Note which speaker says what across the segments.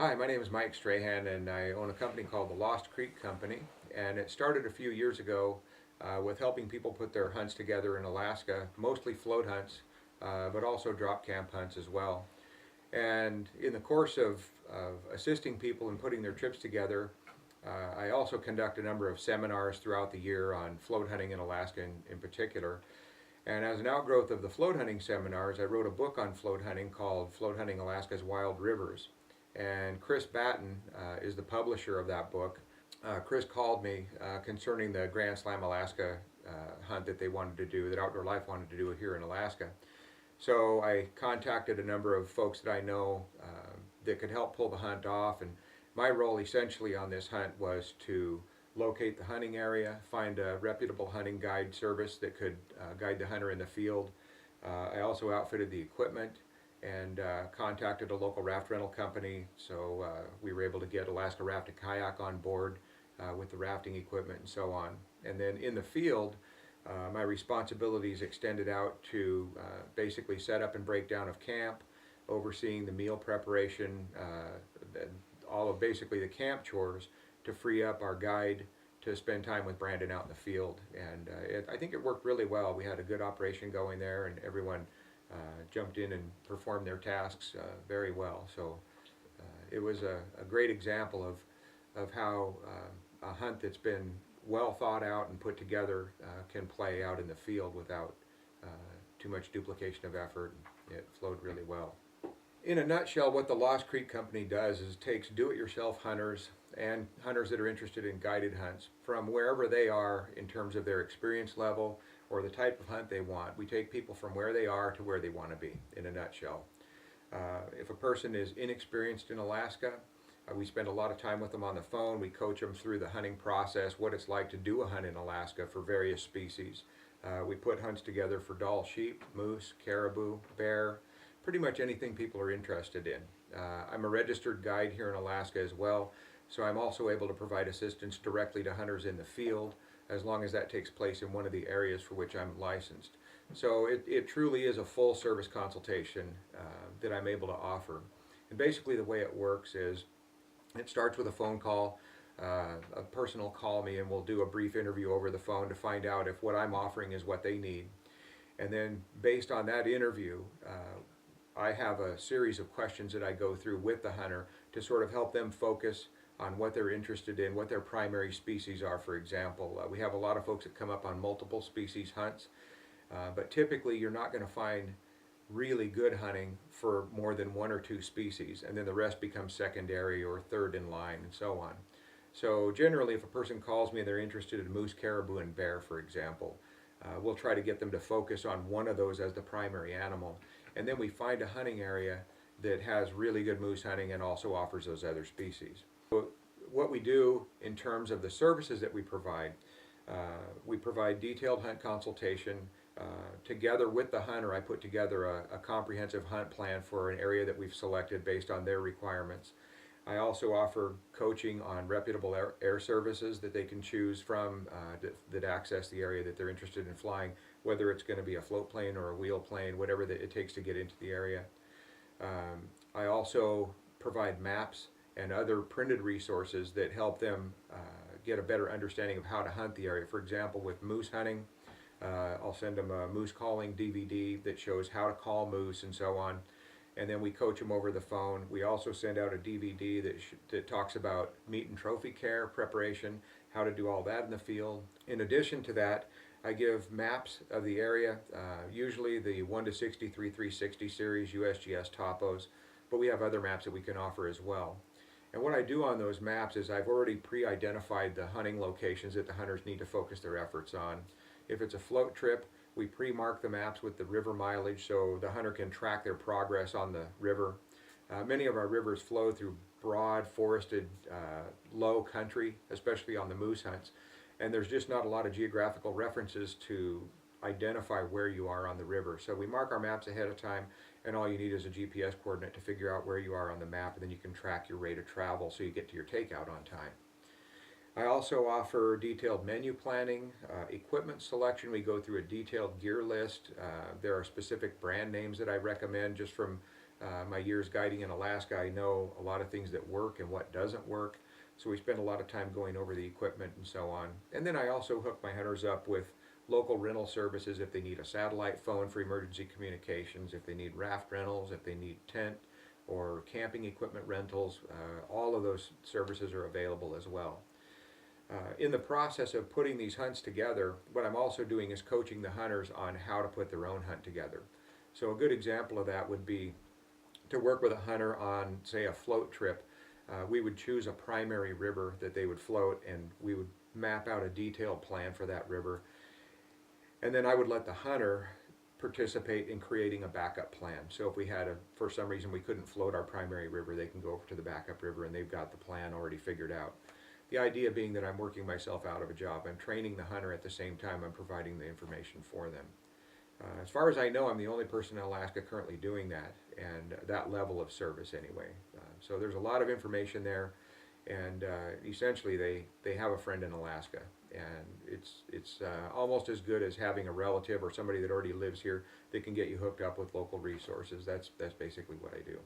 Speaker 1: Hi, my name is Mike Strahan, and I own a company called the Lost Creek Company. And it started a few years ago with helping people put their hunts together in Alaska, mostly float hunts, but also drop camp hunts as well. And in the course of assisting people in putting their trips together, I also conduct a number of seminars throughout the year on float hunting in Alaska in particular. And as an outgrowth of the float hunting seminars, I wrote a book on float hunting called Float Hunting Alaska's Wild Rivers. And Chris Batten is the publisher of that book. Chris called me concerning the Grand Slam Alaska hunt that they wanted to do, that Outdoor Life wanted to do here in Alaska. So I contacted a number of folks that I know that could help pull the hunt off. And my role essentially on this hunt was to locate the hunting area, find a reputable hunting guide service that could guide the hunter in the field. I also outfitted the equipment and contacted a local raft rental company, so we were able to get Alaska Raft and Kayak on board with the rafting equipment and so on. And then in the field, my responsibilities extended out to basically set up and breakdown of camp, overseeing the meal preparation, all of basically the camp chores to free up our guide to spend time with Brandon out in the field. And I think it worked really well. We had a good operation going there, and everyone jumped in and performed their tasks very well. So it was a great example of how a hunt that's been well thought out and put together can play out in the field without too much duplication of effort. It flowed really well. In a nutshell, what the Lost Creek Company does is it takes do-it-yourself hunters and hunters that are interested in guided hunts from wherever they are in terms of their experience level or the type of hunt they want. We take people from where they are to where they want to be, in a nutshell. If a person is inexperienced in Alaska, we spend a lot of time with them on the phone. We coach them through the hunting process, what it's like to do a hunt in Alaska for various species. We put hunts together for Dall sheep, moose, caribou, bear, pretty much anything people are interested in. I'm a registered guide here in Alaska as well, so I'm also able to provide assistance directly to hunters in the field, as long as that takes place in one of the areas for which I'm licensed. So it truly is a full service consultation that I'm able to offer. And basically the way it works is it starts with a phone call. A person will call me and we'll do a brief interview over the phone to find out if what I'm offering is what they need. And then based on that interview, I have a series of questions that I go through with the hunter to sort of help them focus on what they're interested in, what their primary species are, for example. We have a lot of folks that come up on multiple species hunts, but typically you're not going to find really good hunting for more than one or two species, and then the rest becomes secondary or third in line and so on. So generally, if a person calls me and they're interested in moose, caribou, and bear, for example, we'll try to get them to focus on one of those as the primary animal. And then we find a hunting area that has really good moose hunting and also offers those other species. So what we do in terms of the services that we provide detailed hunt consultation. Together with the hunter, I put together a comprehensive hunt plan for an area that we've selected based on their requirements. I also offer coaching on reputable air services that they can choose from that access the area that they're interested in flying, whether it's going to be a float plane or a wheel plane, whatever it takes to get into the area. I also provide maps and other printed resources that help them get a better understanding of how to hunt the area. For example, with moose hunting, I'll send them a moose calling DVD that shows how to call moose and so on. And then we coach them over the phone. We also send out a DVD that talks about meat and trophy care preparation, how to do all that in the field. In addition to that, I give maps of the area, usually the 1 to 63 360 series USGS topos, but we have other maps that we can offer as well. And what I do on those maps is I've already pre-identified the hunting locations that the hunters need to focus their efforts on. If it's a float trip, we pre-mark the maps with the river mileage so the hunter can track their progress on the river. Many of our rivers flow through broad, forested, low country, especially on the moose hunts. And there's just not a lot of geographical references to identify where you are on the river. So we mark our maps ahead of time, and all you need is a GPS coordinate to figure out where you are on the map, and then you can track your rate of travel so you get to your takeout on time. I also offer detailed menu planning, equipment selection. We go through a detailed gear list. There are specific brand names that I recommend just from My years guiding in Alaska, I know a lot of things that work and what doesn't work. So we spend a lot of time going over the equipment and so on. And then I also hook my hunters up with local rental services if they need a satellite phone for emergency communications, if they need raft rentals, if they need tent or camping equipment rentals. All of those services are available as well. In the process of putting these hunts together, what I'm also doing is coaching the hunters on how to put their own hunt together. So a good example of that would be to work with a hunter on, say, a float trip. We would choose a primary river that they would float, and we would map out a detailed plan for that river. And then I would let the hunter participate in creating a backup plan. So if we had for some reason we couldn't float our primary river, they can go over to the backup river and they've got the plan already figured out. The idea being that I'm working myself out of a job. I'm training the hunter at the same time I'm providing the information for them. As far as I know, I'm the only person in Alaska currently doing that, and that level of service anyway. So there's a lot of information there, and essentially they have a friend in Alaska, and it's almost as good as having a relative or somebody that already lives here that can get you hooked up with local resources. That's basically what I do.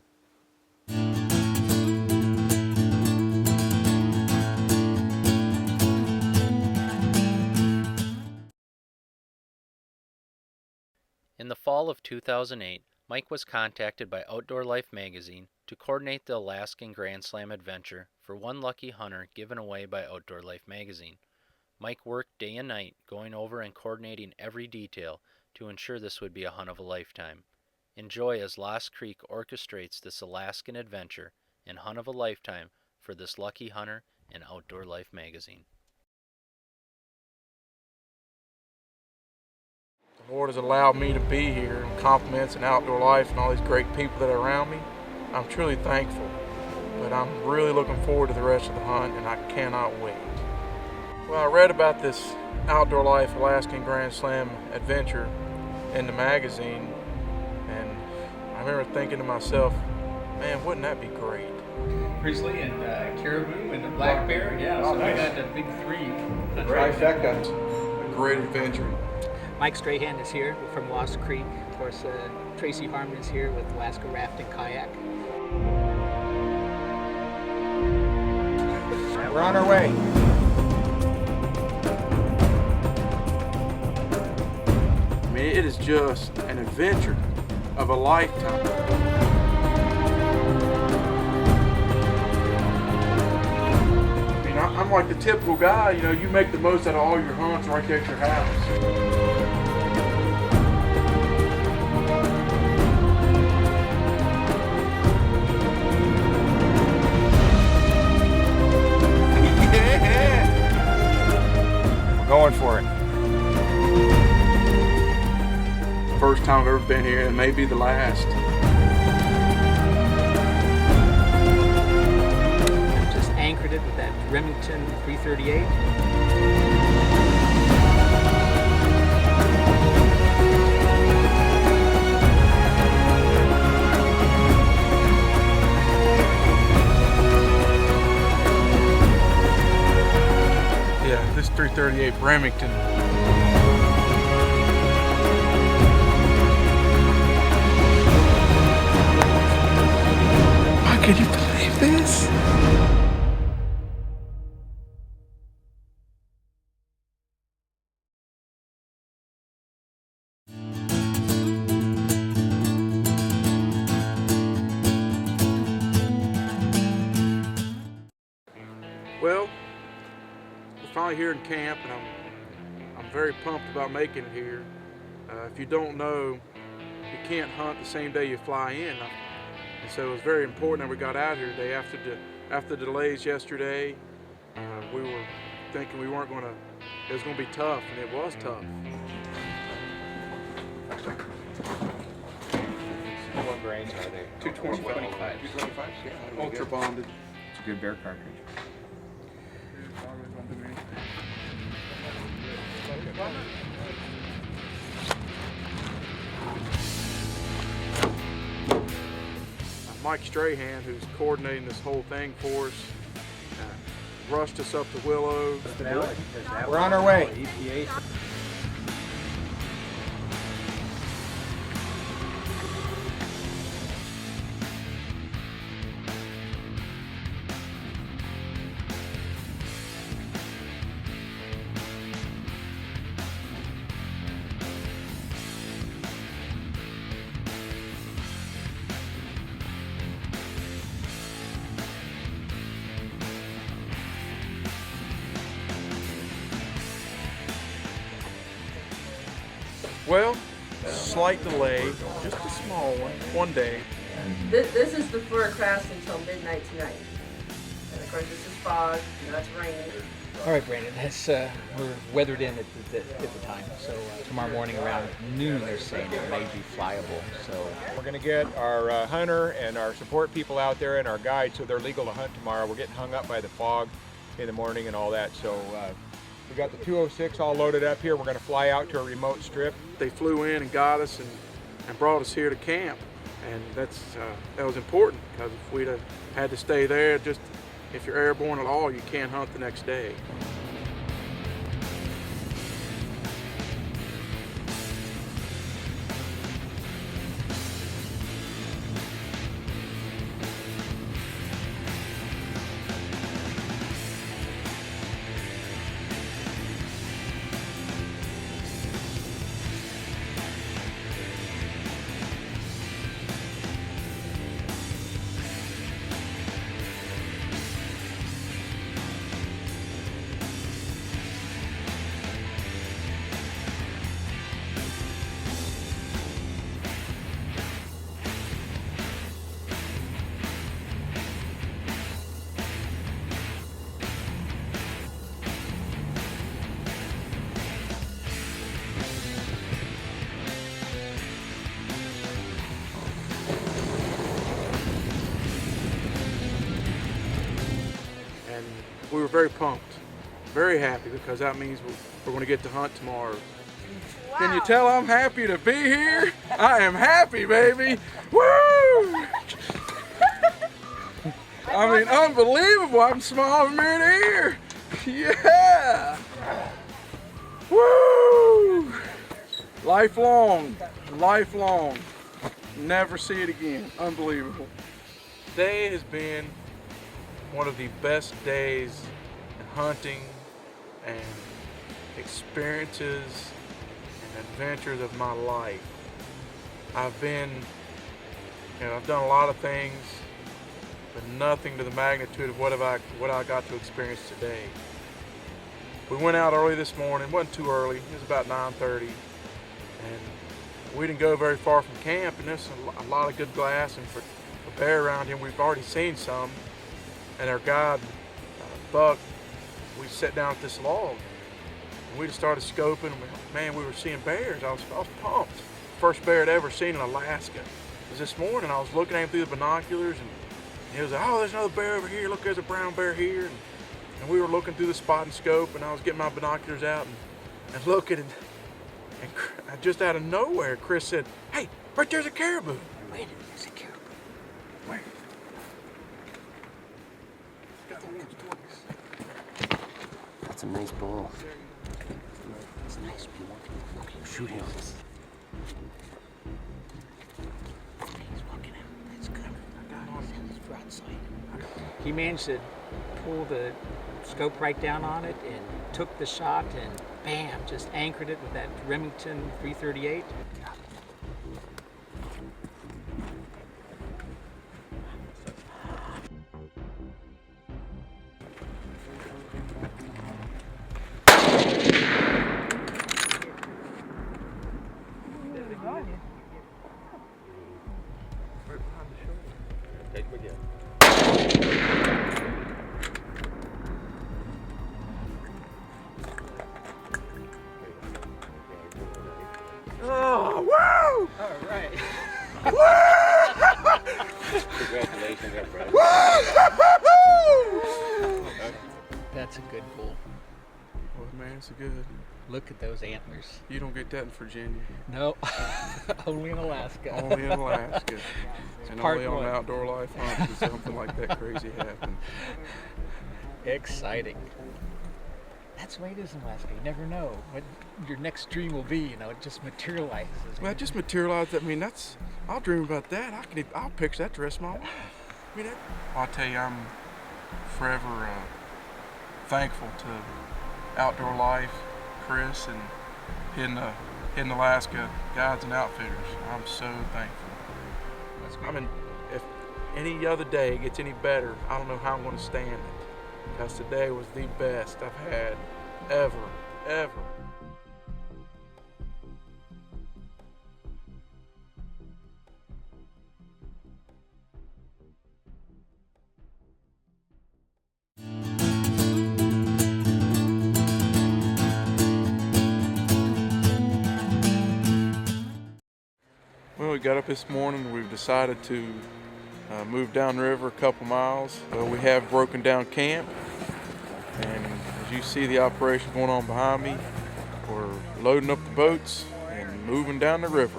Speaker 2: In the fall of 2008, Mike was contacted by Outdoor Life magazine to coordinate the Alaskan Grand Slam adventure for one lucky hunter given away by Outdoor Life magazine. Mike worked day and night going over and coordinating every detail to ensure this would be a hunt of a lifetime. Enjoy as Lost Creek orchestrates this Alaskan adventure and hunt of a lifetime for this lucky hunter and Outdoor Life magazine.
Speaker 3: The Lord has allowed me to be here, and compliments and Outdoor Life and all these great people that are around me. I'm truly thankful, but I'm really looking forward to the rest of the hunt, and I cannot wait. Well, I read about this Outdoor Life Alaskan Grand Slam adventure in the magazine, and I remember thinking to myself, man, wouldn't that be great?
Speaker 4: Grizzly and caribou and a black bear, yeah, so we got the big three.
Speaker 1: Trifecta.
Speaker 3: A great adventure.
Speaker 5: Mike Strahan is here from Lost Creek. Of course, Tracy Harmon is here with Alaska Raft and Kayak.
Speaker 1: We're on our way.
Speaker 3: I mean, it is just an adventure of a lifetime. I mean, I'm like the typical guy, you know, you make the most out of all your hunts right there at your house.
Speaker 1: Going for it.
Speaker 3: First time I've ever been here, and maybe the last.
Speaker 5: Just anchored it with that Remington 338.
Speaker 3: Yeah, this 338 Remington. Oh, can you believe this? Well, we're finally here in camp, and I'm very pumped about making it here. If you don't know, you can't hunt the same day you fly in, and so it was very important that we got out here today. After the delays yesterday, we were thinking it was going to be tough, and it was tough.
Speaker 1: What grains are they?
Speaker 3: 225.
Speaker 1: 225? Yeah.
Speaker 3: Ultra bonded.
Speaker 1: It's a good bear cartridge.
Speaker 3: Mike Strahan, who's coordinating this whole thing for us, rushed us up the Willow.
Speaker 1: We're on our way.
Speaker 3: Well, slight delay, just a small one day.
Speaker 6: This is the forecast until midnight tonight. And of course, this is fog, and that's raining.
Speaker 5: All right, Brandon, we're weathered in at the time. So tomorrow morning around noon, they're saying it may be flyable. So
Speaker 1: We're going to get our hunter and our support people out there and our guide so they're legal to hunt tomorrow. We're getting hung up by the fog in the morning and all that. So we got the 206 all loaded up here. We're going to fly out to a remote strip.
Speaker 3: They flew in and got us and brought us here to camp. And that was important, because if we'd have had to stay there, just if you're airborne at all, you can't hunt the next day. We were very pumped, very happy, because that means we're going to get to hunt tomorrow. Wow. Can you tell I'm happy to be here? I am happy, baby. Woo! I mean, unbelievable. I'm smiling from ear to ear. Yeah. Woo! Lifelong, lifelong. Never see it again. Unbelievable. Today has been one of the best days in hunting and experiences and adventures of my life. I've done a lot of things, but nothing to the magnitude of what I got to experience today. We went out early this morning. It wasn't too early. It was about 9:30, and we didn't go very far from camp, and there's a lot of good glass and for bear around here. We've already seen some. And our guide, Buck, we sat down at this log, and we just started scoping. Man, we were seeing bears. I was pumped. First bear I'd ever seen in Alaska. It was this morning. I was looking at him through the binoculars, and he was like, "Oh, there's another bear over here. Look, there's a brown bear here." And we were looking through the spot and scope, and I was getting my binoculars out and looking, and just out of nowhere, Chris said, "Hey, right there's a caribou."
Speaker 5: wait, there's a caribou.
Speaker 3: Where?
Speaker 7: That's a nice ball.
Speaker 5: It's nice, people. Okay,
Speaker 7: Shoot him.
Speaker 5: He's walking out. That's good. On his broadside. He managed to pull the scope right down on it and took the shot and bam, just anchored it with that Remington 338.
Speaker 7: Take him again.
Speaker 3: Oh, woo!
Speaker 5: All right.
Speaker 7: Congratulations, Brad.
Speaker 5: That's a good bull.
Speaker 3: Oh, man, it's good.
Speaker 5: Look at those antlers.
Speaker 3: You don't get that in Virginia.
Speaker 5: No, only in Alaska.
Speaker 3: Only in Alaska. And
Speaker 5: part
Speaker 3: only on
Speaker 5: one.
Speaker 3: Outdoor Life Hunt does something like that crazy happen.
Speaker 5: Exciting. That's the way it is in Alaska. You never know what your next dream will be. You know, it just materializes.
Speaker 3: Well, it just materialized. I mean, I'll dream about that. I'll picture that the rest of my life. I mean, I'll tell you, I'm forever thankful to Outdoor Life, Chris, and Hidden Alaska Guides and Outfitters. I'm so thankful. I mean, if any other day gets any better, I don't know how I'm going to stand it, because today was the best I've had ever. got up this morning. We've decided to move downriver a couple miles. We have broken down camp, and as you see the operation going on behind me, we're loading up the boats and moving down the river.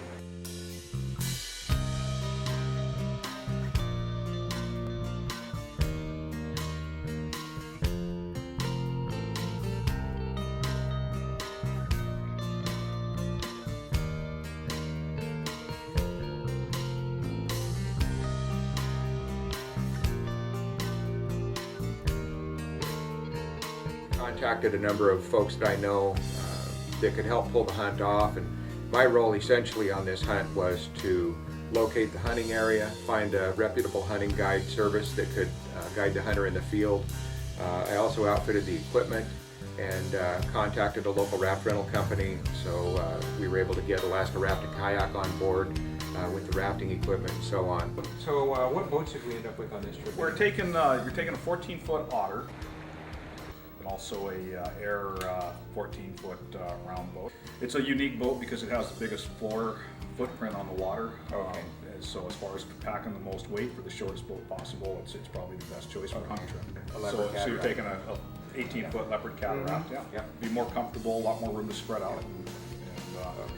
Speaker 1: Contacted a number of folks that I know that could help pull the hunt off, and my role essentially on this hunt was to locate the hunting area, find a reputable hunting guide service that could guide the hunter in the field. I also outfitted the equipment and contacted a local raft rental company, so we were able to get Alaska Raft and Kayak on board with the rafting equipment and so on. So what boats did we end up with on this trip?
Speaker 8: We're taking, you're taking a 14-foot Otter, and also a Air 14-foot round boat. It's a unique boat because it has the biggest floor footprint on the water.
Speaker 1: Okay.
Speaker 8: So as far as packing the most weight for the shortest boat possible, it's probably the best choice for hunting trip. So you're taking a 18-foot Leopard cataract, yeah. Be more comfortable, a lot more room to spread out. And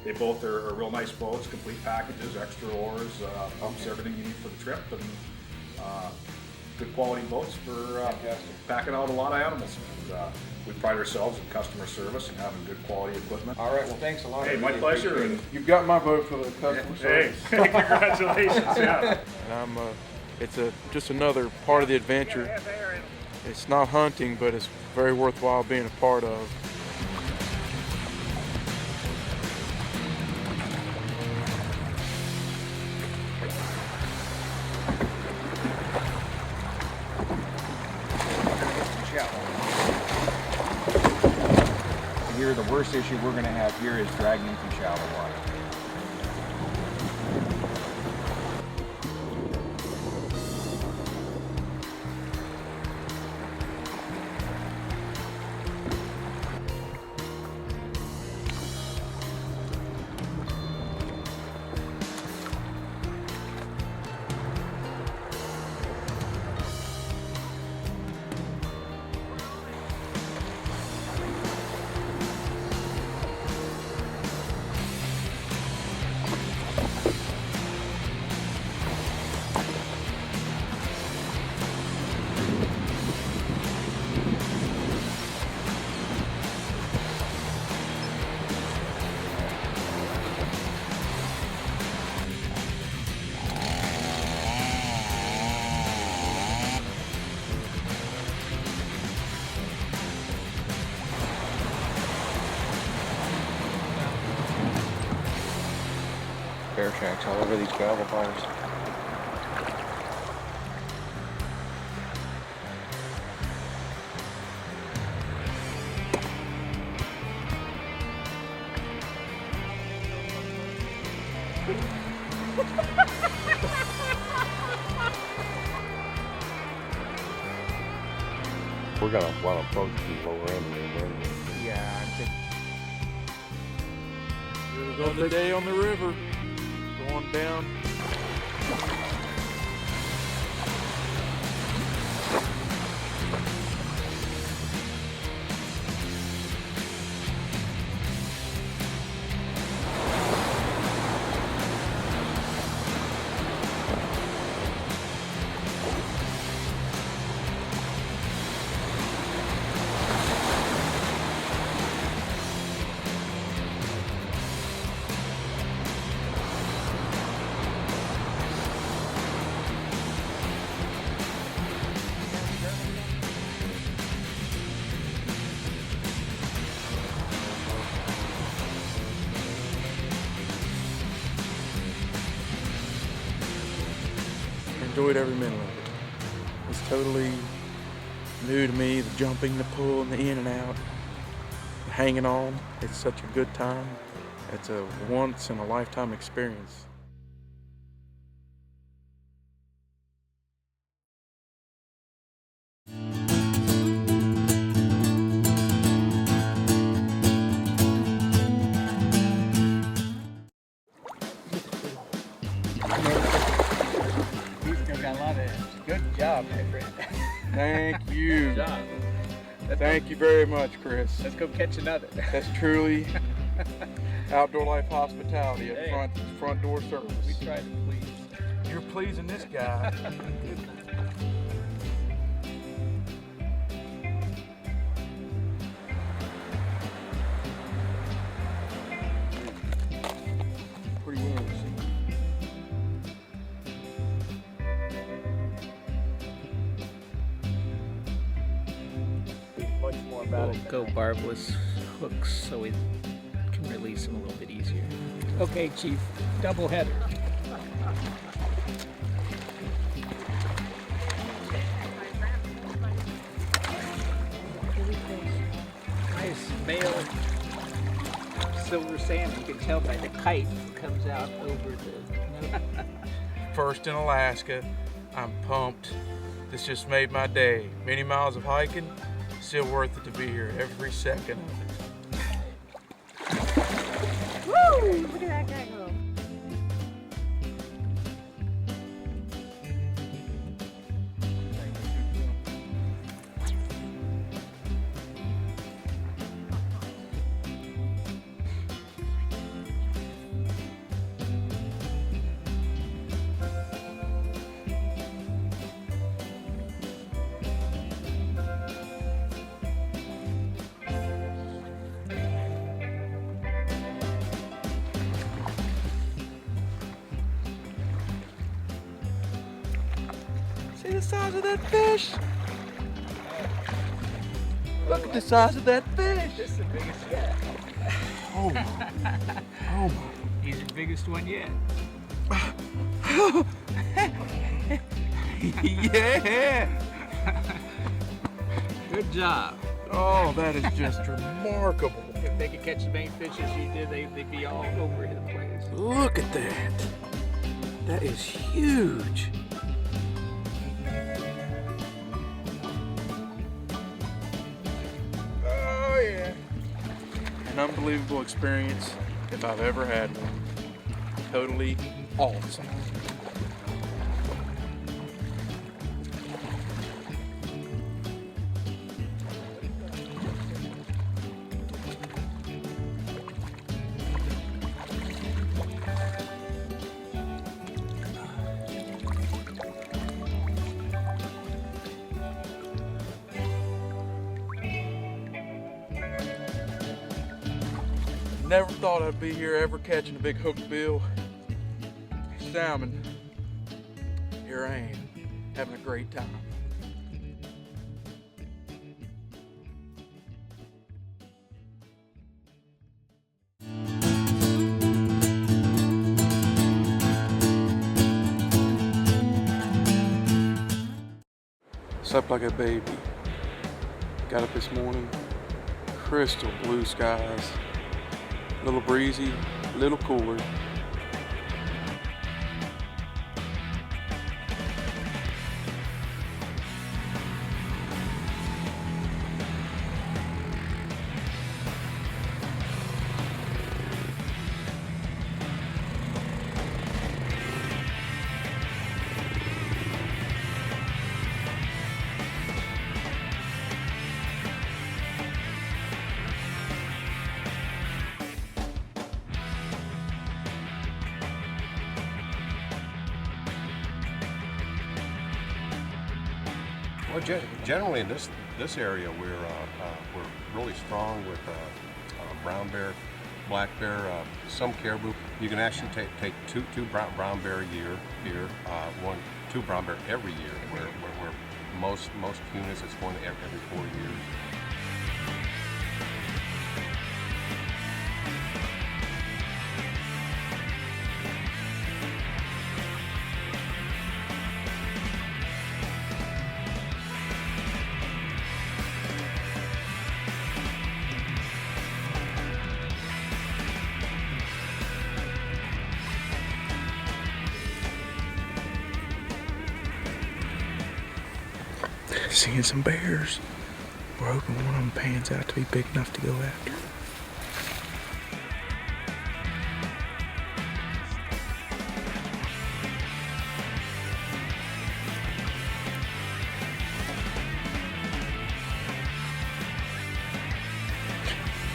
Speaker 8: they both are real nice boats, complete packages, extra oars, pumps, everything you need for the trip, and good quality boats for packing out a lot of animals. And, we pride ourselves in customer service and having good quality equipment.
Speaker 1: All right, well, thanks a lot.
Speaker 8: Hey, my pleasure. And
Speaker 3: You've got my vote for the customer service.
Speaker 8: hey, congratulations, yeah.
Speaker 3: And it's just another part of the adventure. It's not hunting, but it's very worthwhile being a part of.
Speaker 9: Here, the worst issue we're going to have here is dragging through shallow water. Bear tracks all over these gravel bars. We're gonna want to approach the lower end of the river.
Speaker 3: Yeah, I think. Another day on the river, going down. Enjoyed every minute of it. It's totally new to me, the jumping, the pulling, the in and out, the hanging on. It's such a good time. It's a once in a lifetime experience.
Speaker 5: job, my friend.
Speaker 3: Thank you.
Speaker 5: Good job.
Speaker 3: Thank you very much, Chris.
Speaker 5: Let's go catch another.
Speaker 3: That's truly outdoor life hospitality at
Speaker 5: Hey.
Speaker 3: front door service.
Speaker 5: We try to please.
Speaker 3: You're pleasing this guy. Pretty well received.
Speaker 5: Much more about
Speaker 10: We'll
Speaker 5: it.
Speaker 10: go barbless hooks so we can release them a little bit easier.
Speaker 5: Okay, Chief. Double header. Nice male silver salmon. You can tell by the kite that comes out over the.
Speaker 3: First in Alaska. I'm pumped. This just made my day. Many miles of hiking, still worth it to be here every second of it.
Speaker 6: Woo! Look at that guy go.
Speaker 3: See the size of that fish? Look at the size of that fish.
Speaker 5: This is the biggest yet.
Speaker 3: Oh my. Oh my.
Speaker 5: He's the biggest one yet.
Speaker 3: Yeah.
Speaker 5: Good job.
Speaker 3: Oh, that is just remarkable.
Speaker 5: If they could catch the main fish as you did, they'd be all over the place.
Speaker 3: Look at that. That is huge. Oh yeah. An unbelievable experience if I've ever had one. Totally awesome. Never thought I'd be here ever catching a big hookbill salmon. Here I am, having a great time. Slept like a baby. Got up this morning, crystal blue skies. A little breezy, a little cooler.
Speaker 11: Well, generally in this area, we're really strong with brown bear, black bear, some caribou. You can actually take two brown bear a year here, two brown bear every year. Where most units it's one every 4 years.
Speaker 3: Seeing some bears. We're hoping one of them pans out to be big enough to go after.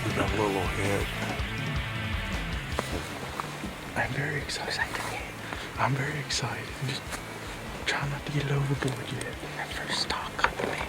Speaker 3: We got a little head. I'm very excited. I'm very excited. I'm just trying not to get it overboard yet. That first stalk on the bear.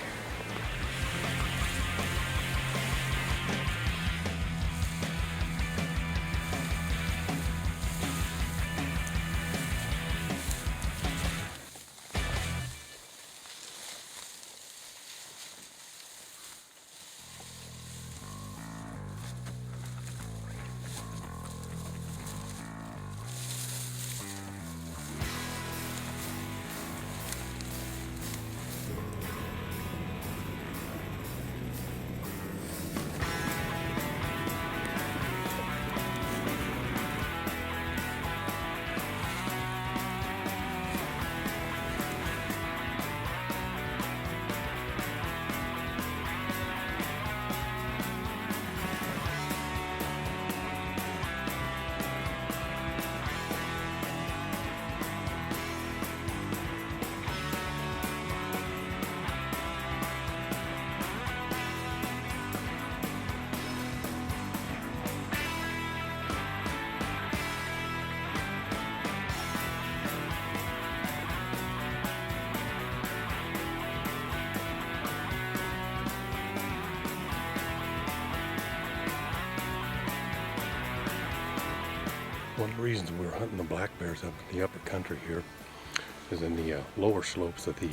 Speaker 3: One of the reasons we're hunting the black bears up in the upper country here is in the lower slopes of the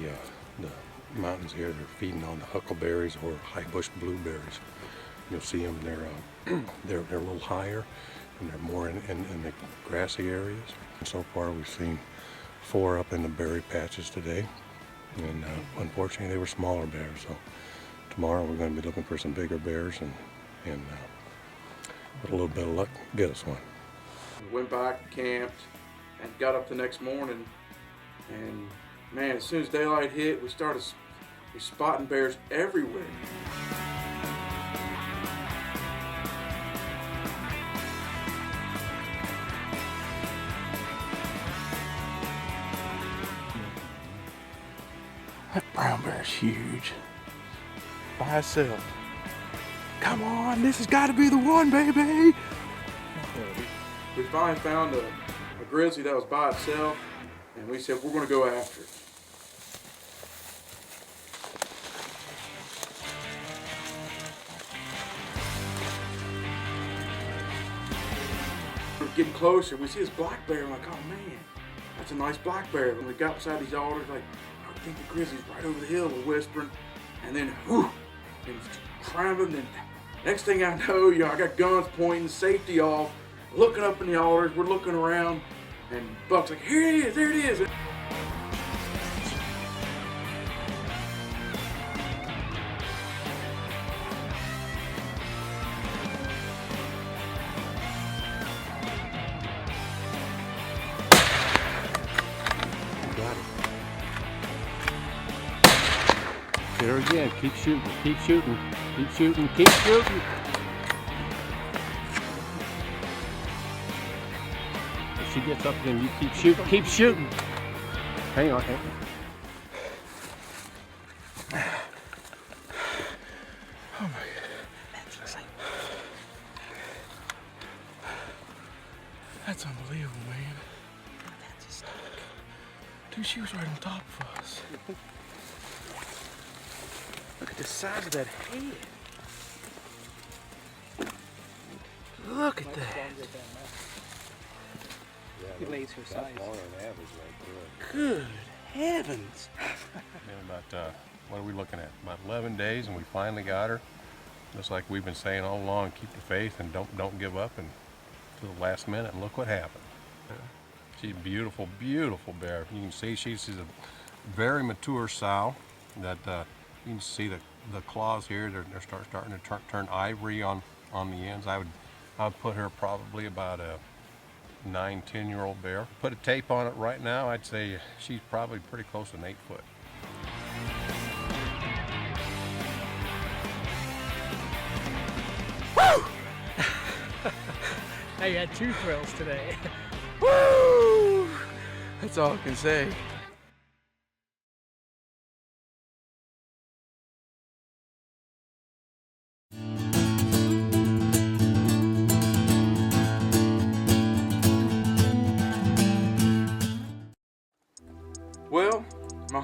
Speaker 3: mountains here. They're feeding on the huckleberries or high bush blueberries. You'll see them. They're a little higher and they're more in the grassy areas. And so far, we've seen 4 up in the berry patches today, and unfortunately, they were smaller bears. So tomorrow, we're going to be looking for some bigger bears, and with a little bit of luck, get us one.
Speaker 12: We went back, camped, and got up the next morning, and man, as soon as daylight hit, we started spotting bears everywhere.
Speaker 3: That brown bear's huge. By itself. Come on, this has got to be the one, baby!
Speaker 12: We finally found a grizzly that was by itself, and we said we're going to go after it. We're getting closer. We see this black bear. I'm like, oh man, that's a nice black bear. When we got beside these alders, like, I think the grizzly's right over the hill. We're whispering, and then whoo, and trampling. And next thing I know, I got guns pointing, safety off. Looking up in the alders, we're looking around, and Buck's like, here it is, there it is.
Speaker 11: Got it. Get her again. Keep shooting, keep shooting, keep shooting, keep shooting. She gets up again, you keep shooting, keep shooting. Hang on, hang on.
Speaker 3: Oh my God. That's unbelievable, man. Dude, she was right on top of us. Look at the size of that head. Look at that.
Speaker 10: He lays her size.
Speaker 3: Good heavens.
Speaker 11: About, what are we looking at? About 11 days, and we finally got her. Just like we've been saying all along, keep the faith and don't give up and to the last minute, and look what happened. She's a beautiful, beautiful bear. You can see she's a very mature sow. That you can see the claws here. They're starting to turn ivory on the ends. I would put her probably about a 9-10-year-old bear. Put a tape on it right now, I'd say she's probably pretty close to an 8 foot.
Speaker 10: Woo! Now you had 2 thrills today.
Speaker 3: Woo! That's all I can say.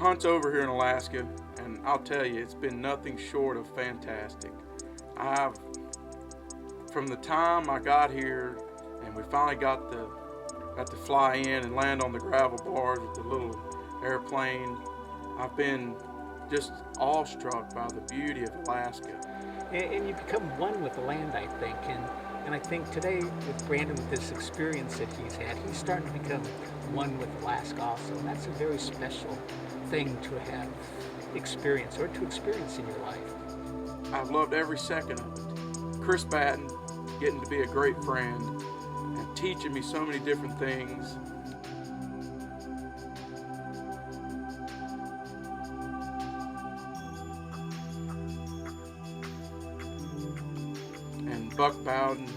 Speaker 12: hunt's over here in Alaska, and I'll tell you, it's been nothing short of fantastic. From the time I got here and we finally got to fly in and land on the gravel bars with the little airplane, I've been just awestruck by the beauty of Alaska.
Speaker 5: And you become one with the land, I think. And I think today with Brandon, with this experience that he's had, he's starting to become one with Alaska also. And that's a very special thing to have experienced or to experience in your life.
Speaker 12: I've loved every second of it. Chris Batten getting to be a great friend and teaching me so many different things. And Buck Bowden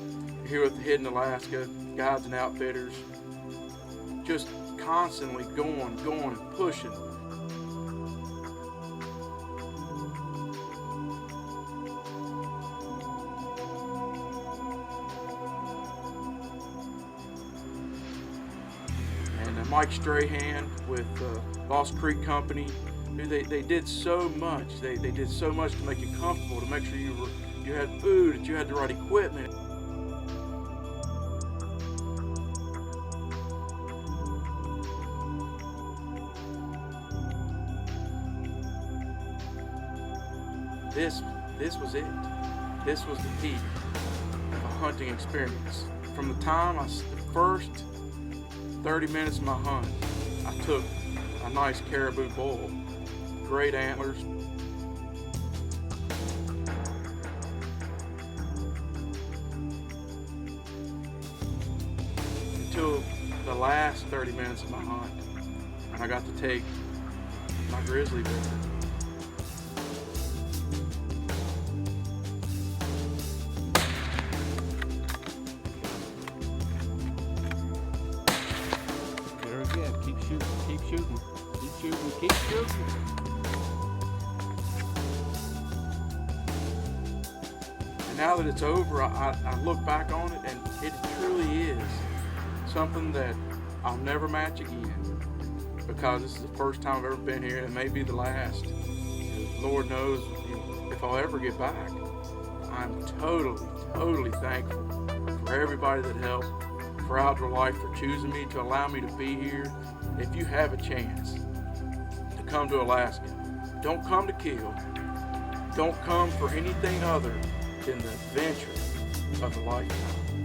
Speaker 12: here with the Hidden Alaska Guides and Outfitters, just constantly going and pushing. And Mike Strahan with Lost Creek Company, they did so much. They did so much to make you comfortable, to make sure you had food, that you had the right equipment. This was it. This was the peak of a hunting experience. From the time the first 30 minutes of my hunt, I took a nice caribou bull, great antlers. Until the last 30 minutes of my hunt, and I got to take my grizzly bear.
Speaker 7: Keep shooting, keep shooting, keep shooting, keep shooting.
Speaker 12: And now that it's over, I look back on it, and it truly is something that I'll never match again, because this is the first time I've ever been here, and it may be the last. Lord knows if I'll ever get back. I'm totally thankful for everybody that helped, for Outdoor Life for choosing me, to allow me to be here. If you have a chance to come to Alaska, don't come to kill. Don't come for anything other than the adventure of a lifetime.